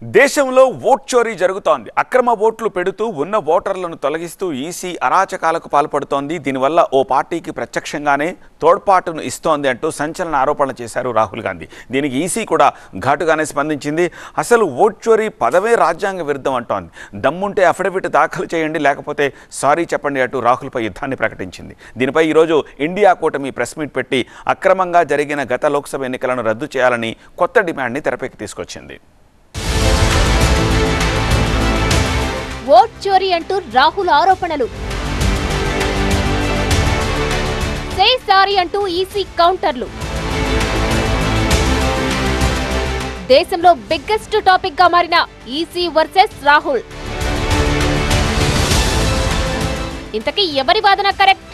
దేశంలో ఓట్ చోరీ జరుగుతోంది. అక్రమ ఓట్లు పెడుతూ ఉన్న ఓటర్లను తొలగిస్తూ ఈసీ అరాచకాలకు పాల్పడుతోంది. దీనివల్ల ఓ పార్టీకి ప్రత్యక్షంగానే తోడ్పాటును ఇస్తోంది అంటూ సంచలన ఆరోపణలు చేశారు రాహుల్ గాంధీ. దీనికి ఈసీ కూడా ఘాటుగానే స్పందించింది. అసలు ఓట్ చోరీ పదవే రాజ్యాంగ విరుద్ధం అంటోంది. దమ్ముంటే అఫిడవిట్ దాఖలు చేయండి, లేకపోతే సారీ చెప్పండి అంటూ రాహుల్పై యుద్ధాన్ని ప్రకటించింది. దీనిపై ఈరోజు ఇండియా కూటమి ప్రెస్ మీట్ పెట్టి అక్రమంగా జరిగిన గత లోక్సభ ఎన్నికలను రద్దు చేయాలని కొత్త డిమాండ్ని తెరపైకి తీసుకొచ్చింది. ఓట్ చోరీ అంటూ రాహుల్ ఆరోపణలు, సే సారీ అంటూ ఈసీ కౌంటర్లు. దేశంలో బిగ్గెస్ట్ టాపిక్ గా మారిన ఈసీ వర్సెస్ రాహుల్. ఇంతకీ ఎవరి వాదన కరెక్ట్?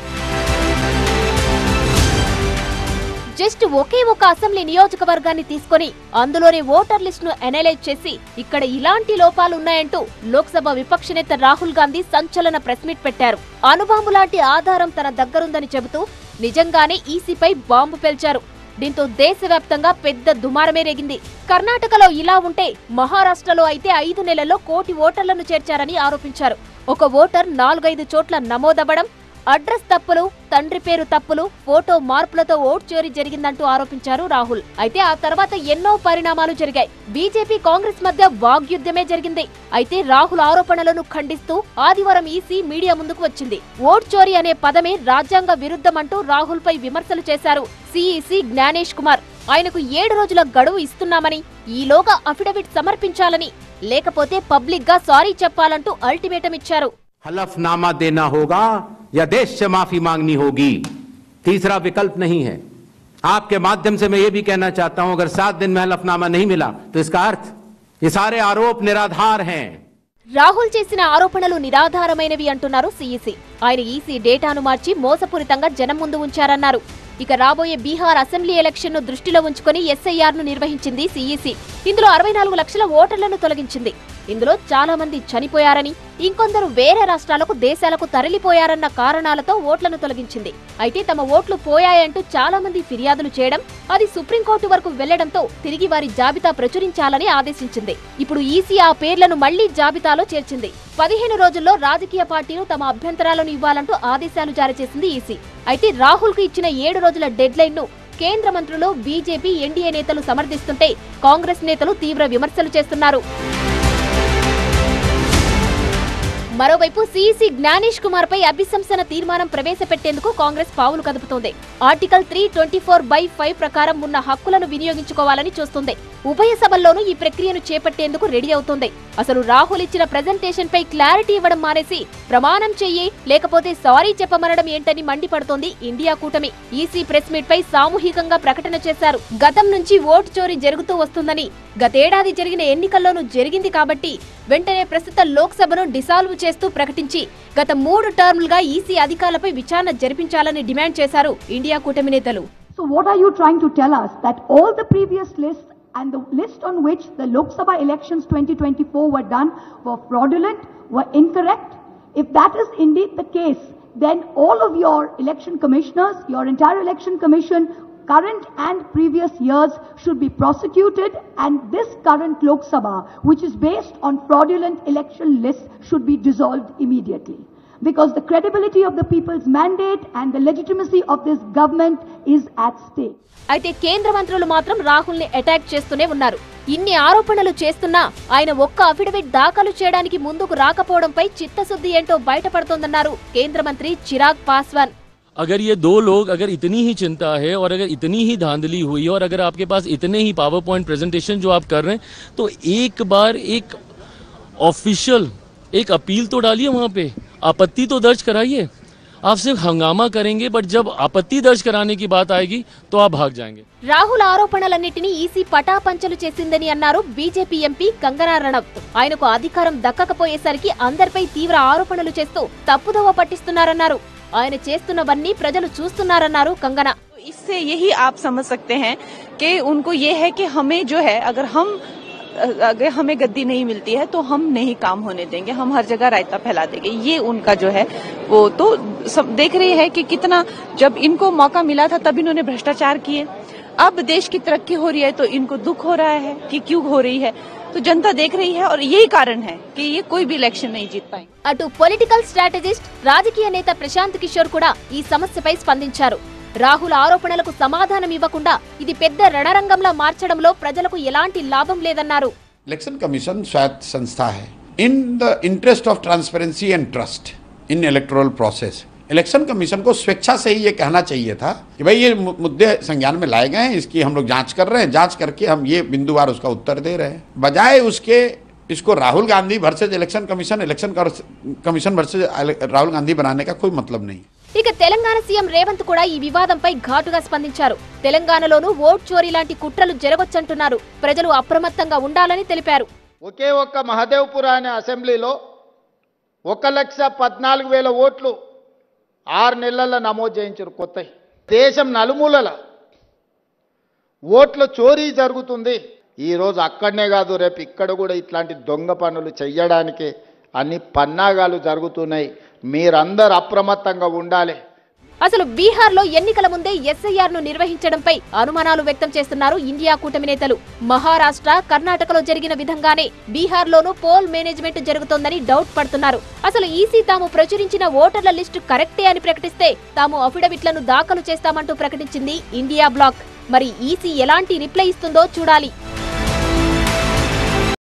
జస్ట్ ఒకే ఒక అసెంబ్లీ నియోజకవర్గాన్ని తీసుకొని అందులోని ఓటర్ లిస్ట్ ను అనలైజ్ చేసి ఇక్కడ ఇలాంటి లోపాలు ఉన్నాయంటూ లోక్సభ విపక్ష నేత రాహుల్ గాంధీ సంచలన ప్రెస్ మీట్ పెట్టారు. అణుబాంబు లాంటి ఆధారం తన దగ్గరుందని చెబుతూ నిజంగానే ఈసీపై బాంబు పేల్చారు. దీంతో దేశవ్యాప్తంగా పెద్ద దుమారమే రేగింది. కర్ణాటకలో ఇలా ఉంటే మహారాష్ట్రలో అయితే 5 నెలల్లో 1 కోటి ఓటర్లను చేర్చారని ఆరోపించారు. ఒక ఓటర్ 4-5 చోట్ల నమోదవ్వడం, అడ్రస్ తప్పులు, తండ్రి పేరు తప్పులు, ఫోటో మార్పులతో ఓట్ చోరీ జరిగిందంటూ ఆరోపించారు రాహుల్. అయితే ఆ తర్వాత ఎన్నో పరిణామాలు జరిగాయి. బీజేపీ కాంగ్రెస్ మధ్య వాగ్యుద్ధమే జరిగింది. అయితే రాహుల్ ఆరోపణలను ఖండిస్తూ ఆదివారం ఈసీ మీడియా ముందుకు వచ్చింది. ఓట్ చోరీ అనే పదమే రాజ్యాంగ విరుద్ధమంటూ రాహుల్ పై విమర్శలు చేశారు సిఈసి జ్ఞానేష్ కుమార్. ఆయనకు 7 రోజుల గడువు ఇస్తున్నామని, ఈలోగా అఫిడవిట్ సమర్పించాలని, లేకపోతే పబ్లిక్ గా సారీ చెప్పాలంటూ అల్టిమేటం ఇచ్చారు. हलफनामा देना होगा या देश से माफी मांगनी होगी, तीसरा विकल्प नहीं है। आपके माध्यम से मैं ये भी कहना चाहता हूं, अगर 7 दिन में हलफनामा नहीं मिला तो इसका अर्थ ये सारे आरोप निराधार हैं। రాహుల్ చేసిన ఆరోపణలు నిరాధారమైనవి అంటున్నారు సిఈసి. ఆయన ఈసీ డేటాను మార్చి మోసపూరితంగా జనం ముందు ఉంచారన్నారు. ఇక రాబోయే బీహార్ అసెంబ్లీ ఎలక్షన్ ను దృష్టిలో ఉంచుకొని ఎస్ఐఆర్ ను నిర్వహించింది సిఈసి. ఇందులో 64 లక్షల ఓటర్లను తొలగించింది. ఇందులో చాలా మంది చనిపోయారని, ఇంకొందరు వేరే రాష్ట్రాలకు, దేశాలకు తరలిపోయారన్న కారణాలతో ఓట్లను తొలగించింది. అయితే తమ ఓట్లు పోయాయంటూ చాలా మంది ఫిర్యాదులు చేయడం, అది సుప్రీంకోర్టు వరకు వెళ్లడంతో తిరిగి వారి జాబితా ప్రచురించాలని ఆదేశించింది. ఇప్పుడు ఈసీ ఆ పేర్లను మళ్లీ జాబితాలో చేర్చింది. 15 రోజుల్లో రాజకీయ పార్టీలు తమ అభ్యంతరాలను ఇవ్వాలంటూ ఆదేశాలు జారీ చేసింది ఈసీ. అయితే రాహుల్ కు ఇచ్చిన 7 రోజుల డెడ్ లైన్ ను కేంద్ర మంత్రులు, బీజేపీ, ఎన్డీఏ నేతలు సమర్థిస్తుంటే కాంగ్రెస్ నేతలు తీవ్ర విమర్శలు చేస్తున్నారు. మరోవైపు సిఈసి జ్ఞానేష్ కుమార్ పై అభిశంసన తీర్మానం ప్రవేశపెట్టేందుకు కాంగ్రెస్ పావులు కదుపుతోంది. ఆర్టికల్ 324/5 ప్రకారం ఉన్న హక్కులను వినియోగించుకోవాలని చూస్తుంది. ఉభయ సభల్లోనూ ఈ ప్రక్రియను చేపట్టేందుకు రెడీ అవుతోంది. అసలు రాహుల్ ఇచ్చిన ప్రెజెంటేషన్ పై క్లారిటీ ఇవ్వడం మానేసి ప్రమాణం చెయ్యి, లేకపోతే సారీ చెప్పమనడం ఏంటని మండిపడుతోంది ఇండియా కూటమి. ఈసీ ప్రెస్ మీట్ పై సామూహికంగా ప్రకటన చేశారు. గతం నుంచి ఓటు చోరీ జరుగుతూ వస్తుందని, గతేడాది జరిగిన ఎన్నికల్లోనూ జరిగింది కాబట్టి వెంటనే ప్రస్తుత లోక్సభను డిసాల్వ్ చేస్తూ ప్రకటించి గత 3 టర్ములుగా ఈసీ అధికారులపై విచారణ జరిపించాలని డిమాండ్ చేశారు ఇండియా కూటమి నేతలు. So what are you trying to tell us? That all the previous lists and the list on which the Lok Sabha elections 2024 were done were fraudulent, were incorrect? If that is indeed the case, then all of your election commissioners, your entire election commission, current and previous years, should be prosecuted, and this current Lok Sabha, which is based on fraudulent election lists, should be dissolved immediately. Because the credibility of the people's mandate and the legitimacy of this government is at stake. అయితే కేంద్ర మంత్రులు మాత్రం రాహుల్ ని attack చేస్తూనే ఉన్నారు. ఇన్ని ఆరోపణలు చేస్తున్నా ఆయన ఒక్క అఫిడవిట్ దాఖలు చేయడానికి ముందుకు రాకపోవడంపై చిత్తశుద్ధి ఏంటో బయటపడుతోందన్నారు కేంద్ర మంత్రి చిరాగ్ పాస్వాన్. अगर ये 2 लोग अगर इतनी ही चिंता है और अगर इतनी ही धांधली हुई और अगर आपके पास इतने ही पावर पॉइंट प्रेजेंटेशन जो आप कर रहे हैं, तो एक बार एक ऑफिशियल एक अपील तो डालिए, वहां पे आपत्ति तो दर्ज कराइए. आप सिर्फ हंगामा करेंगे, बट जब आपत्ति दर्ज कराने की बात आएगी तो आप भाग जाएंगे. రాహుల్ ఆరోపణలన్నిటినీ ఈసీ పటాపంచలు చేసిందని అన్నారు బీజేపీ ఎంపీ కంగనా రనౌత్. ఆయనకు అధికారం దక్కకపోయేసరికి అందరిపై తీవ్ర ఆరోపణలు చేస్తూ తప్పుదోవ పట్టిస్తున్నారన్నారు. ఆయన చేస్తున్నవన్నీ ప్రజలు చూస్తున్నారన్నారు కంగనా. इससे यही आप समझ सकते हैं कि उनको ये है कि हमें जो है, अगर हमें गद्दी नहीं मिलती है तो हम नहीं काम होने देंगे, हम हर जगह रायता फैला देंगे. ये उनका जो है वो तो सब देख रहे हैं कि कितना, जब इनको मौका मिला था तब इन्होंने भ्रष्टाचार किए. अब देश की तरक्की हो रही है तो इनको दुख हो रहा है कि क्यों हो रही है. तो जनता देख रही है और यही कारण है कि ये कोई भी इलेक्शन नहीं जीत पाएंगे। అటు పొలిటికల్ స్ట్రాటజిస్ట్ రాజకీయ నేత ప్రశాంత్ కిషోర్ కూడా ఈ సమస్యపై స్పందించారు. రాహుల్ ఆరోపణలకు సమాధానం ఇవ్వకుండా ఇది పెద్ద రణరంగంలా మార్చడంలో ప్రజలకు ఎలాంటి లాభం లేదన్నారు. इलेक्शन कमीशन स्वायत्त संस्था है. In the interest of transparency and trust in electoral process, election commission को स्वेच्छा से ही ये कहना चाहिए था कि भाई ये मुद्दे संज्ञान में लाए गए हैं, इसकी हम लोग जांच कर रहे हैं, जांच करके हम ये बिंदुवार उसका उत्तर दे रहे हैं. बजाय उसके इसको Rahul Gandhi versus election commission versus Rahul Gandhi बनाने का कोई मतलब नहीं. ఇక తెలంగాణ సీఎం రేవంత్ కూడా ఈ వివాదంపై ఘాటుగా స్పందించారు. తెలంగాణలోనూ ఓట్ చోరీ లాంటి కుట్రలు జరగొచ్చంటున్నారు. ప్రజలు అప్రమత్తంగా ఉండాలని తెలిపారు. ఒకే ఒక్క మహదేవ్పుర అనే అసెంబ్లీలో 1,14,000 ఓట్లు 6 నెలల్లో నమోదు చేయించారు. కొత్త దేశం నలుమూలల ఓట్ల చోరీ జరుగుతుంది. ఈరోజు అక్కడనే కాదు, రేపు ఇక్కడ కూడా ఇట్లాంటి దొంగ పనులు చెయ్యడానికి అన్ని పన్నాగాలు జరుగుతున్నాయి. మీరందరూ అప్రమత్తంగా ఉండాలి. అసలు బీహార్లో ఎన్నికల ముందే ఎస్ఐఆర్ ను నిర్వహించడంపై అనుమానాలు వ్యక్తం చేస్తున్నారు ఇండియా కూటమి నేతలు. మహారాష్ట్ర, కర్ణాటకలో జరిగిన విధంగానే బీహార్లోనూ పోల్ మేనేజ్మెంట్ జరుగుతోందని డౌట్ పడుతున్నారు. అసలు ఈసీ తాము ప్రచురించిన ఓటర్ల లిస్టు కరెక్టే అని ప్రకటిస్తే తాము అఫిడవిట్లను దాఖలు చేస్తామంటూ ప్రకటించింది ఇండియా బ్లాక్. మరి ఈసీ ఎలాంటి రిప్లై ఇస్తుందో చూడాలి.